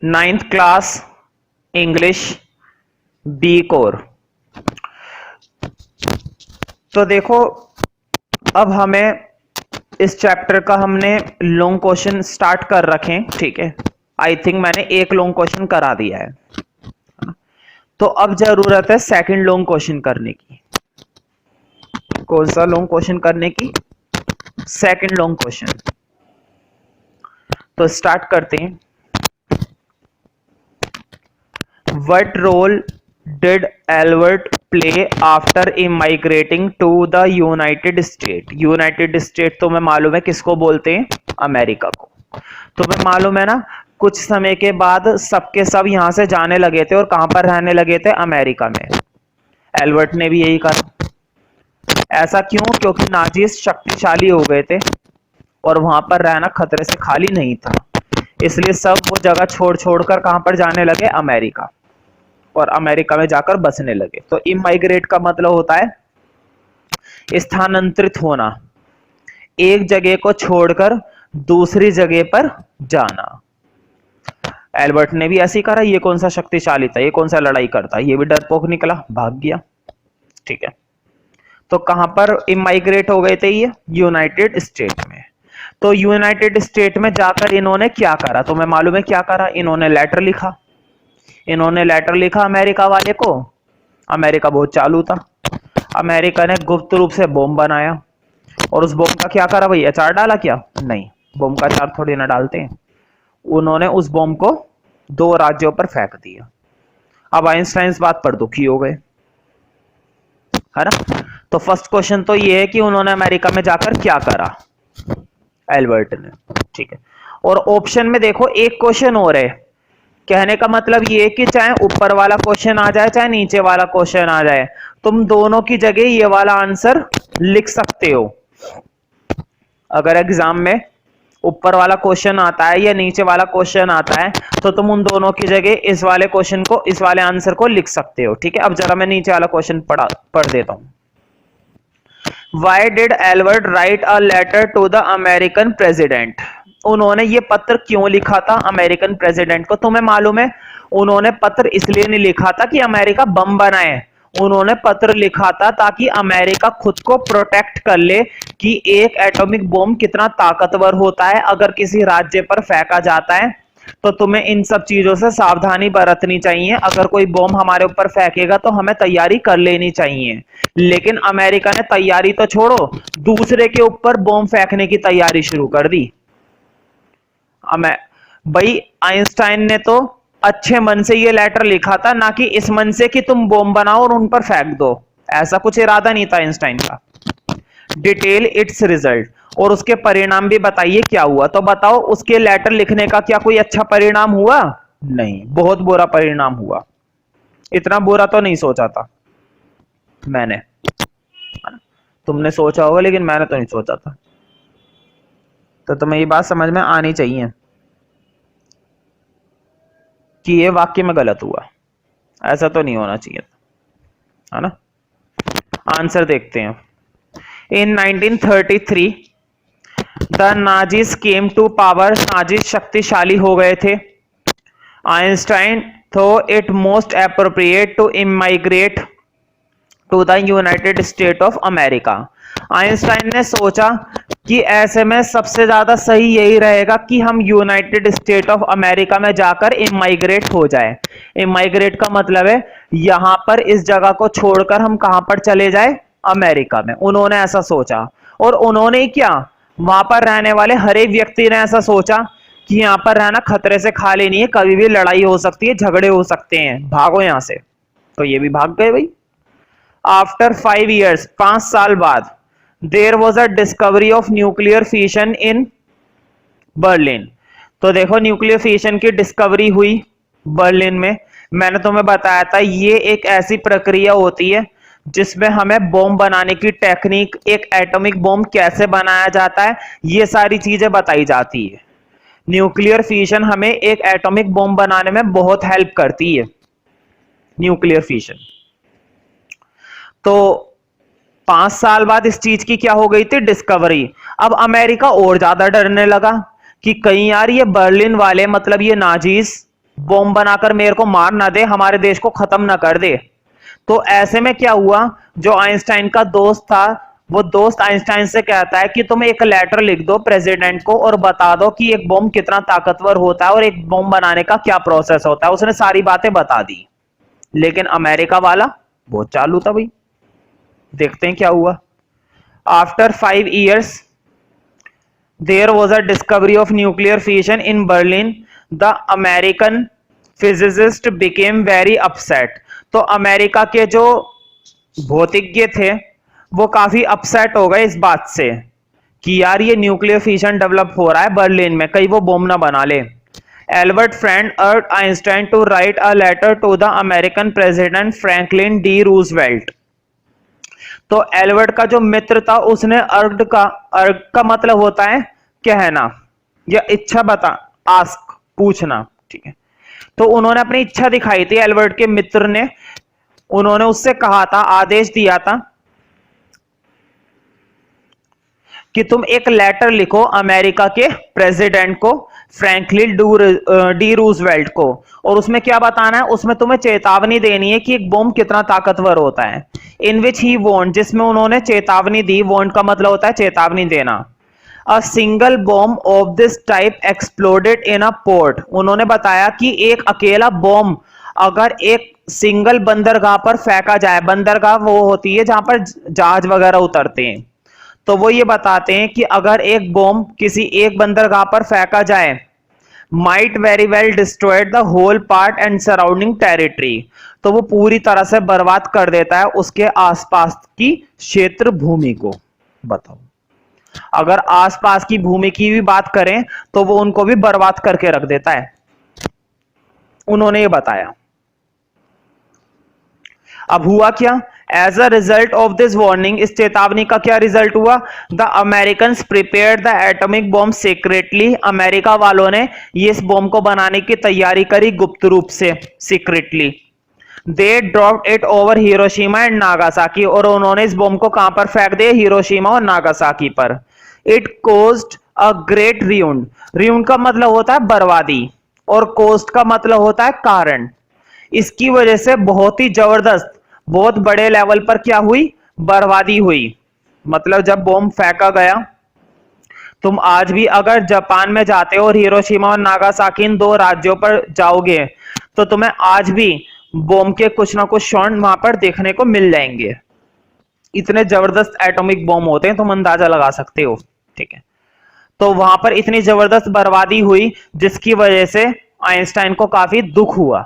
9th class English B core. तो देखो, अब हमें इस चैप्टर का हमने लॉन्ग क्वेश्चन स्टार्ट कर रखे हैं, ठीक है। आई थिंक मैंने एक लॉन्ग क्वेश्चन करा दिया है, तो अब जरूरत है सेकंड लॉन्ग क्वेश्चन करने की। कौन सा लॉन्ग क्वेश्चन करने की? Second long question. तो स्टार्ट करते हैं। What role did Albert play after immigrating to the United States? United state तो मैं मालूम है किसको बोलते हैं, अमेरिका को। तो मैं मालूम है ना, कुछ समय के बाद सबके सब यहां से जाने लगे थे और कहां पर रहने लगे थे, अमेरिका में। एल्बर्ट ने भी यही कहा। ऐसा क्यों? क्योंकि नाजीज शक्तिशाली हो गए थे और वहां पर रहना खतरे से खाली नहीं था, इसलिए सब वो जगह छोड़ छोड़कर कहां पर जाने लगे, अमेरिका। और अमेरिका में जाकर बसने लगे। तो इमाइग्रेट का मतलब होता है स्थानांतरित होना, एक जगह को छोड़कर दूसरी जगह पर जाना। एल्बर्ट ने भी ऐसे ही करा। ये कौन सा शक्तिशाली था, ये कौन सा लड़ाई करता, ये भी डरपोक निकला, भाग गया, ठीक है। तो कहां पर इमाइग्रेट हो गए थे ये? यूनाइटेड स्टेट में। तो यूनाइटेड स्टेट में जाकर इन्होंने क्या करा? तो मैं मालूम है क्या करा। इन्होंने लेटर लिखा। इन्होंने लेटर लिखा अमेरिका वाले को। अमेरिका बहुत चालू था। अमेरिका ने गुप्त रूप से बॉम्ब बनाया और उस बॉम्ब का क्या करा भाई? अचार डाला क्या? नहीं, बॉम्ब का अचार थोड़ी ना डालते हैं। उन्होंने उस बॉम्ब को 2 राज्यों पर फेंक दिया। अब आइंस्टाइन बात पर दुखी हो गए, है ना। तो फर्स्ट क्वेश्चन तो ये है कि उन्होंने अमेरिका में जाकर क्या करा, एल्बर्ट ने, ठीक है। और ऑप्शन में देखो एक क्वेश्चन और है। कहने का मतलब ये कि चाहे ऊपर वाला क्वेश्चन आ जाए चाहे नीचे वाला क्वेश्चन आ जाए, तुम दोनों की जगह ये वाला आंसर लिख सकते हो। अगर एग्जाम में ऊपर वाला क्वेश्चन आता है या नीचे वाला क्वेश्चन आता है, तो तुम उन दोनों की जगह इस वाले क्वेश्चन को, इस वाले आंसर को लिख सकते हो, ठीक है। अब जरा मैं नीचे वाला क्वेश्चन पढ़ देता हूं। Why did Albert write a letter to the American president? उन्होंने ये पत्र क्यों लिखा था अमेरिकन प्रेसिडेंट को? तुम्हें मालूम है, उन्होंने पत्र इसलिए नहीं लिखा था कि अमेरिका बम बनाए। उन्होंने पत्र लिखा था ताकि अमेरिका खुद को प्रोटेक्ट कर ले कि एक एटॉमिक बम कितना ताकतवर होता है। अगर किसी राज्य पर फेंका जाता है तो तुम्हें इन सब चीजों से सावधानी बरतनी चाहिए। अगर कोई बम हमारे ऊपर फेंकेगा तो हमें तैयारी कर लेनी चाहिए। लेकिन अमेरिका ने तैयारी तो छोड़ो, दूसरे के ऊपर बम फेंकने की तैयारी शुरू कर दी। भाई आइंस्टाइन ने तो अच्छे मन से ये लेटर लिखा था, ना कि इस मन से कि तुम बम बनाओ और उन पर फेंक दो। ऐसा कुछ इरादा नहीं था आइंस्टाइन का। डिटेल इट्स रिजल्ट, और उसके परिणाम भी बताइए क्या हुआ। तो बताओ, उसके लेटर लिखने का क्या कोई अच्छा परिणाम हुआ? नहीं, बहुत बुरा परिणाम हुआ। इतना बुरा तो नहीं सोचा था मैंने, तुमने सोचा होगा लेकिन मैंने तो नहीं सोचा था। तो तुम्हें ये बात समझ में आनी चाहिए कि ये वाक्य में गलत हुआ, ऐसा तो नहीं होना चाहिए, है ना। आंसर देखते हैं। In 1933 the Nazis came to power, Nazis शक्तिशाली हो गए थे। Einstein thought it most appropriate to immigrate to the United State of America. Einstein ने सोचा कि ऐसे में सबसे ज्यादा सही यही रहेगा कि हम यूनाइटेड स्टेट ऑफ अमेरिका में जाकर इमाइग्रेट हो जाए। इमाइग्रेट का मतलब है यहां पर इस जगह को छोड़कर हम कहां पर चले जाए, अमेरिका में। उन्होंने ऐसा सोचा, और उन्होंने क्या, वहां पर रहने वाले हर एक व्यक्ति ने ऐसा सोचा कि यहां पर रहना खतरे से खाली नहीं है, कभी भी लड़ाई हो सकती है, झगड़े हो सकते हैं, भागो यहां से। तो ये भी भाग गए भाई। आफ्टर 5 years, 5 साल बाद, there was a discovery of nuclear fission in Berlin. तो देखो, न्यूक्लियर फिशन की डिस्कवरी हुई बर्लिन में। मैंने तुम्हें बताया था ये एक ऐसी प्रक्रिया होती है जिसमें हमें बॉम्ब बनाने की टेक्निक, एक एटॉमिक बॉम्ब कैसे बनाया जाता है, ये सारी चीजें बताई जाती है। न्यूक्लियर फिशन हमें एक एटॉमिक बॉम्ब बनाने में बहुत हेल्प करती है, न्यूक्लियर फिशन। तो 5 साल बाद इस चीज की क्या हो गई थी, डिस्कवरी। अब अमेरिका और ज्यादा डरने लगा कि कहीं यार ये बर्लिन वाले, मतलब ये नाजीज, बॉम्ब बनाकर मेरे को मार ना दे, हमारे देश को खत्म ना कर दे। तो ऐसे में क्या हुआ, जो आइंस्टाइन का दोस्त था, वो दोस्त आइंस्टाइन से कहता है कि तुम एक लेटर लिख दो प्रेसिडेंट को और बता दो कि एक बॉम्ब कितना ताकतवर होता है और एक बॉम्ब बनाने का क्या प्रोसेस होता है। उसने सारी बातें बता दी, लेकिन अमेरिका वाला बहुत चालू था भाई। देखते हैं क्या हुआ। After 5 years there was a discovery of nuclear fission in Berlin. The American physicist became very upset. तो अमेरिका के जो भौतिज्ञ थे वो काफी अपसेट हो गए इस बात से कि यार ये न्यूक्लियर फिशन डेवलप हो रहा है बर्लिन में, कहीं वो बॉम्ब ना बना ले। Albert friend urged Einstein to write a letter to the American president Franklin D Roosevelt. तो एल्बर्ट का जो मित्र था उसने अर्ग का मतलब होता है कहना या इच्छा बता, आस्क पूछना, ठीक है। तो उन्होंने अपनी इच्छा दिखाई थी एल्बर्ट के मित्र ने, उन्होंने उससे कहा था, आदेश दिया था कि तुम एक लेटर लिखो अमेरिका के प्रेसिडेंट को, फ्रैंकलिन डी रूजवेल्ट को, और उसमें क्या बताना है, उसमें तुम्हें चेतावनी देनी है कि एक बॉम्ब कितना ताकतवर होता है। इन विच ही वॉन्ट, जिसमें उन्होंने चेतावनी दी, वॉन्ट का मतलब होता है चेतावनी देना। A single bomb of this type exploded in a port. उन्होंने बताया कि एक अकेला बॉम्ब अगर एक सिंगल बंदरगाह पर फेंका जाए, बंदरगाह वो होती है जहां पर जहाज वगैरह उतरते हैं, तो वो ये बताते हैं कि अगर एक बॉम्ब किसी एक बंदरगाह पर फेंका जाए, might very well destroyed the whole port and surrounding territory, तो वो पूरी तरह से बर्बाद कर देता है उसके आसपास की क्षेत्र भूमि को। बताओ, अगर आसपास की भूमि की भी बात करें तो वो उनको भी बर्बाद करके रख देता है, उन्होंने ये बताया। अब हुआ क्या, as a result of this warning, इस चेतावनी का क्या रिजल्ट हुआ, the American prepare the atomic bomb secretly. America वालों ने इस बॉम्ब को बनाने की तैयारी करी गुप्त रूप से, secretly. They dropped it over Hiroshima and Nagasaki, और उन्होंने इस बॉम्ब को कहां पर फेंक दिया, हिरोशिमा और नागासाकी पर। इट कोज्ड अ ग्रेट रिउंड, रिउंड का मतलब होता है बर्बादी और कोस्ट का मतलब होता है कारण। इसकी वजह से बहुत ही जबरदस्त, बहुत बड़े लेवल पर क्या हुई, बर्बादी हुई। मतलब जब बॉम्ब फेंका गया, तुम आज भी अगर जापान में जाते हो और हिरोशिमा और नागासाकी इन दो राज्यों पर जाओगे तो तुम्हें आज भी बॉम्ब के कुछ ना कुछ क्षण वहां पर देखने को मिल जाएंगे। इतने जबरदस्त एटॉमिक बॉम्ब होते हैं, तुम अंदाजा लगा सकते हो, ठीक है। तो वहां पर इतनी जबरदस्त बर्बादी हुई जिसकी वजह से आइंस्टाइन को काफी दुख हुआ।